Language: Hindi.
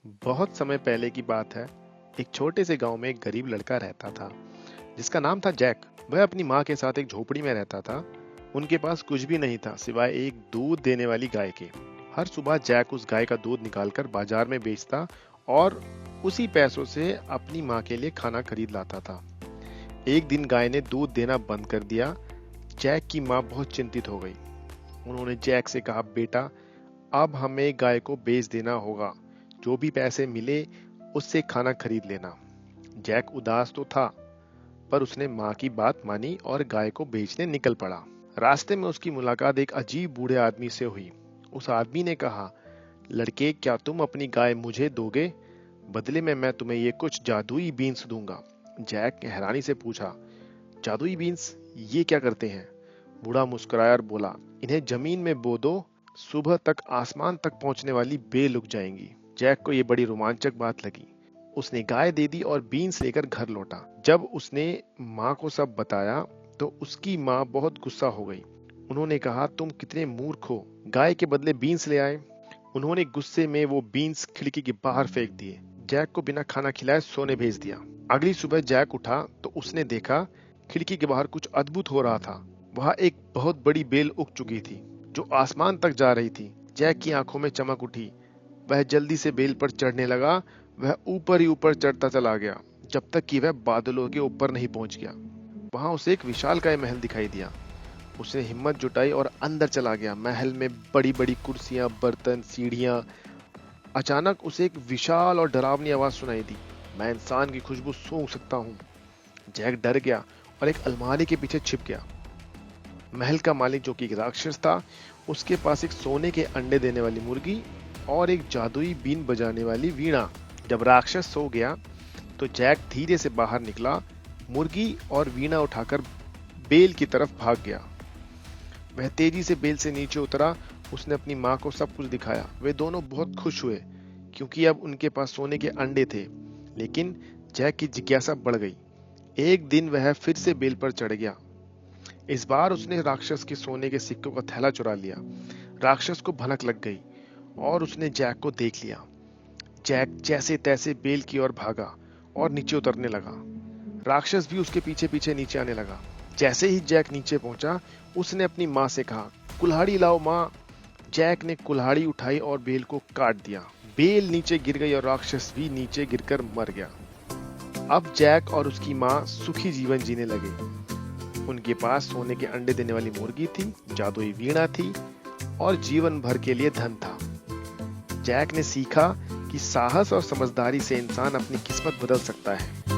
बहुत समय पहले की बात है। एक छोटे से गांव में एक गरीब लड़का रहता था जिसका नाम था जैक। वह अपनी माँ के साथ एक झोपड़ी में रहता था। उनके पास कुछ भी नहीं था सिवाय एक दूध देने वाली गाय के। हर सुबह जैक उस गाय का दूध निकालकर बाजार में बेचता और उसी पैसों से अपनी माँ के लिए खाना खरीद लाता था। एक दिन गाय ने दूध देना बंद कर दिया। जैक की माँ बहुत चिंतित हो गई। उन्होंने जैक से कहा, बेटा, अब हमें गाय को बेच देना होगा। जो भी पैसे मिले उससे खाना खरीद लेना। जैक उदास तो था, पर उसने माँ की बात मानी और गाय को बेचने निकल पड़ा। रास्ते में उसकी मुलाकात एक अजीब बूढ़े आदमी से हुई। उस आदमी ने कहा, लड़के, क्या तुम अपनी गाय मुझे दोगे? बदले में मैं तुम्हें ये कुछ जादुई बीन्स दूंगा। जैक ने हैरानी से पूछा, जादुई बीन्स? ये क्या करते हैं? बूढ़ा मुस्कुराया और बोला, इन्हें जमीन में बो दो, सुबह तक आसमान तक पहुंचने वाली बेल उग जाएंगी। जैक को यह बड़ी रोमांचक बात लगी। उसने गाय दे दी और बीन्स लेकर घर लौटा। जब उसने माँ को सब बताया तो उसकी माँ बहुत गुस्सा हो गई। उन्होंने कहा, तुम कितने मूर्ख हो, गाय के बदले बीन्स ले आए। उन्होंने गुस्से में वो बीन्स खिड़की के बाहर फेंक दिए। जैक को बिना खाना खिलाए सोने भेज दिया। अगली सुबह जैक उठा तो उसने देखा खिड़की के बाहर कुछ अद्भुत हो रहा था। वहां एक बहुत बड़ी बेल उग चुकी थी जो आसमान तक जा रही थी। जैक की आंखों में चमक उठी। वह जल्दी से बेल पर चढ़ने लगा। वह ऊपर ही ऊपर चढ़ता चला गया जब तक कि वह बादलों के ऊपर नहीं पहुंच गया। वहां उसे एक विशालकाय महल दिखाई दिया। उसने हिम्मत जुटाई और अंदर चला गया। महल में बड़ी बड़ी कुर्सियां, बर्तन, सीढ़ियां। अचानक उसे एक विशाल और डरावनी आवाज सुनाई दी, मैं इंसान की खुशबू सूंघ सकता हूँ। जैक डर गया और एक अलमारी के पीछे छिप गया। महल का मालिक, जो कि एक राक्षस था, उसके पास एक सोने के अंडे देने वाली मुर्गी और एक जादुई बीन बजाने वाली वीणा। जब राक्षस सो गया तो जैक धीरे से बाहर निकला। मुर्गी और वीणा उठाकर बेल की तरफ भाग गया। वह तेजी से बेल से नीचे उतरा। उसने अपनी माँ को सब कुछ दिखाया। वे दोनों बहुत खुश हुए क्योंकि अब उनके पास सोने के अंडे थे। लेकिन जैक की जिज्ञासा बढ़ गई। एक दिन वह फिर से बेल पर चढ़ गया। इस बार उसने राक्षस के सोने के सिक्कों का थैला चुरा लिया। राक्षस को भनक लग गई और उसने जैक को देख लिया। जैक जैसे तैसे बेल की ओर भागा और नीचे उतरने लगा। राक्षस भी उसके पीछे पीछे नीचे आने लगा। जैसे ही जैक नीचे पहुंचा, उसने अपनी माँ से कहा, कुल्हाड़ी लाओ माँ। जैक ने कुल्हाड़ी उठाई और बेल को काट दिया। बेल नीचे गिर गई और राक्षस भी नीचे गिरकर मर गया। अब जैक और उसकी माँ सुखी जीवन जीने लगे। उनके पास सोने के अंडे देने वाली मुर्गी थी, जादुई वीणा थी और जीवन भर के लिए धन था। जैक ने सीखा कि साहस और समझदारी से इंसान अपनी किस्मत बदल सकता है।